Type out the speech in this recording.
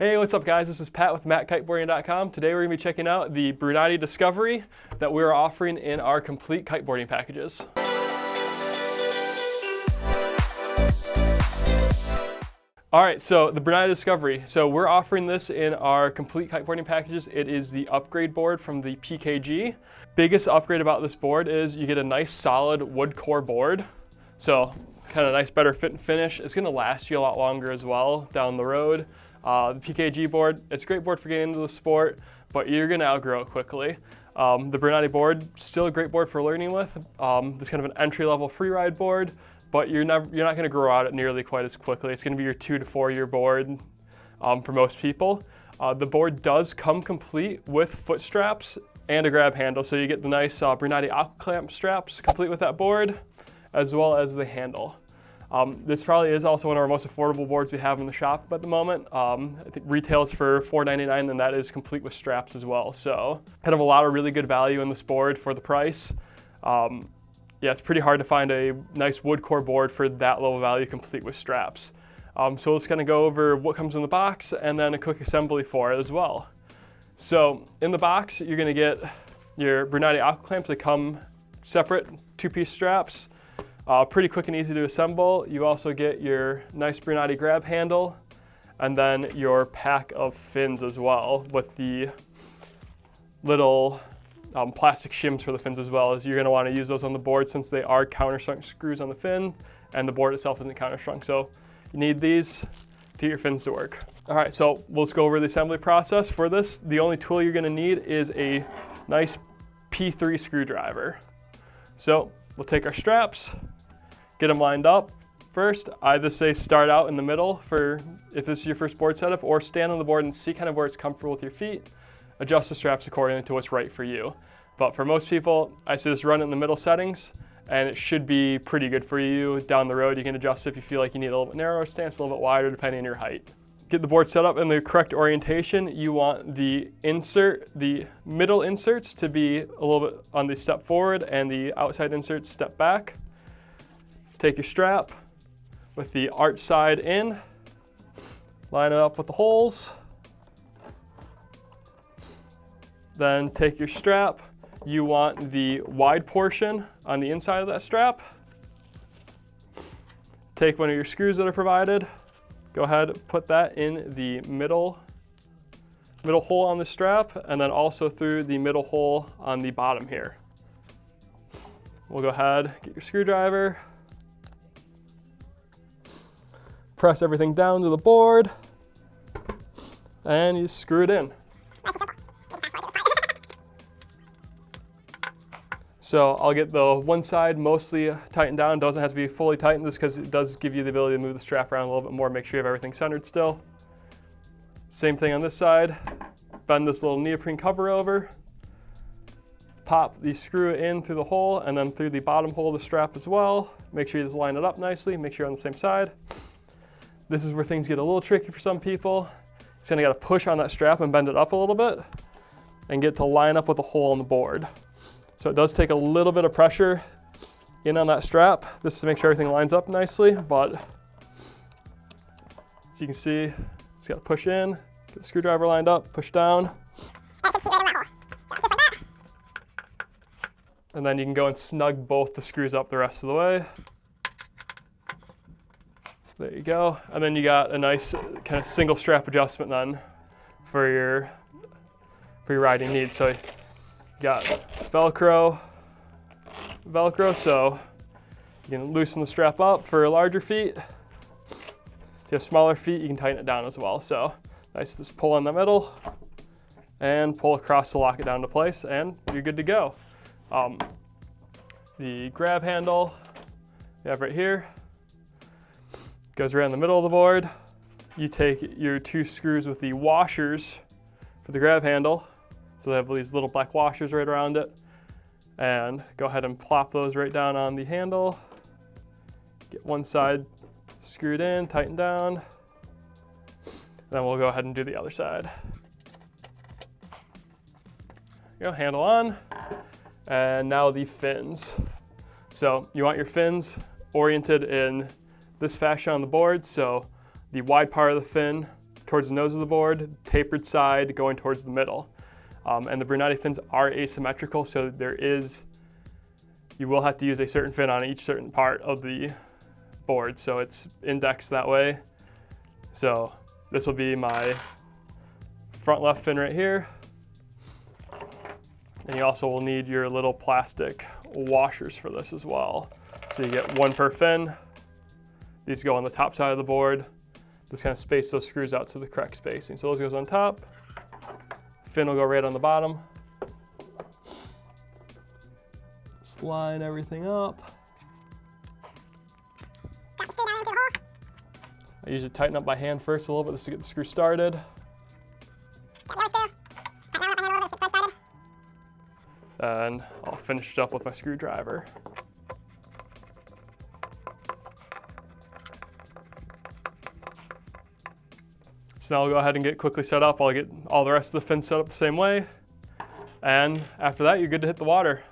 Hey, what's up guys? This is Pat with MACkiteboarding.com. Today we're going to be checking out the Brunotti Discovery that we're offering in our complete kiteboarding packages. Alright, so the Brunotti Discovery. So we're offering this in our complete kiteboarding packages. It is the upgrade board from the PKG. Biggest upgrade about this board is you get a nice solid wood core board. So kind of nice, better fit and finish. It's going to last you a lot longer as well down the road. The PKG board, it's a great board for getting into the sport, but you're going to outgrow it quickly. The Brunotti board, still a great board for learning with. It's kind of an entry-level free ride board, but you're not going to grow out it nearly quite as quickly. It's going to be your 2 to 4 year board for most people. The board does come complete with foot straps and a grab handle, so you get the nice Brunotti Aqua Clamp straps complete with that board, as well as the handle. This probably is also one of our most affordable boards we have in the shop at the moment. I think retails for $4.99, and that is complete with straps as well. So kind of a lot of really good value in this board for the price. Yeah, it's pretty hard to find a nice wood core board for that low value complete with straps. So let's kind of go over what comes in the box and then a quick assembly for it as well. So in the box, you're going to get your Brunotti Aqua Clamps. They come separate 2-piece straps. Pretty quick and easy to assemble. You also get your nice Brunotti grab handle and then your pack of fins as well with the little plastic shims for the fins as well, as you're going to want to use those on the board since they are countersunk screws on the fin and the board itself isn't countersunk. So you need these to get your fins to work. All right, so let's go over the assembly process for this. The only tool you're going to need is a nice P3 screwdriver. So we'll take our straps, get them lined up. First, I either say start out in the middle for if this is your first board setup, or stand on the board and see kind of where it's comfortable with your feet. Adjust the straps accordingly to what's right for you. But for most people, I say just run it in the middle settings, and it should be pretty good for you. Down the road, you can adjust if you feel like you need a little bit narrower stance, a little bit wider, depending on your height. Get the board set up in the correct orientation. You want the middle inserts to be a little bit on the step forward and the outside inserts step back. Take your strap with the arch side in, line it up with the holes. Then take your strap. You want the wide portion on the inside of that strap. Take one of your screws that are provided. Go ahead, put that in the middle hole on the strap, and then also through the middle hole on the bottom here. We'll go ahead, get your screwdriver. Press everything down to the board, and you screw it in. So I'll get the one side mostly tightened down. Doesn't have to be fully tightened, just because it does give you the ability to move the strap around a little bit more, make sure you have everything centered still. Same thing on this side. Bend this little neoprene cover over. Pop the screw in through the hole and then through the bottom hole of the strap as well. Make sure you just line it up nicely, make sure you're on the same side. This is where things get a little tricky for some people. So you gotta push on that strap and bend it up a little bit and get to line up with the hole in the board. So it does take a little bit of pressure in on that strap. This is to make sure everything lines up nicely, but as you can see, just gotta push in, get the screwdriver lined up, push down. And then you can go and snug both the screws up the rest of the way. There you go. And then you got a nice kind of single strap adjustment then for your riding needs. So you got Velcro, so you can loosen the strap up for larger feet. If you have smaller feet, you can tighten it down as well. So nice, just pull in the middle and pull across to lock it down to place, and you're good to go. The grab handle you have right here goes around the middle of the board. You take your 2 screws with the washers for the grab handle. So they have these little black washers right around it. And go ahead and plop those right down on the handle. Get one side screwed in, tighten down. Then we'll go ahead and do the other side. There you go, handle on. And now the fins. So you want your fins oriented in this fashion on the board. So the wide part of the fin towards the nose of the board, tapered side going towards the middle. And the Brunotti fins are asymmetrical, so you will have to use a certain fin on each certain part of the board, so it's indexed that way. So this will be my front left fin right here. And you also will need your little plastic washers for this as well. So you get one per fin. These go on the top side of the board. This kind of space those screws out to the correct spacing. So those goes on top. Fin will go right on the bottom. Just line everything up. I usually tighten up by hand first a little bit just to get the screw started. And I'll finish it up with my screwdriver. So now I'll go ahead and get quickly set up. I'll get all the rest of the fins set up the same way. And after that, you're good to hit the water.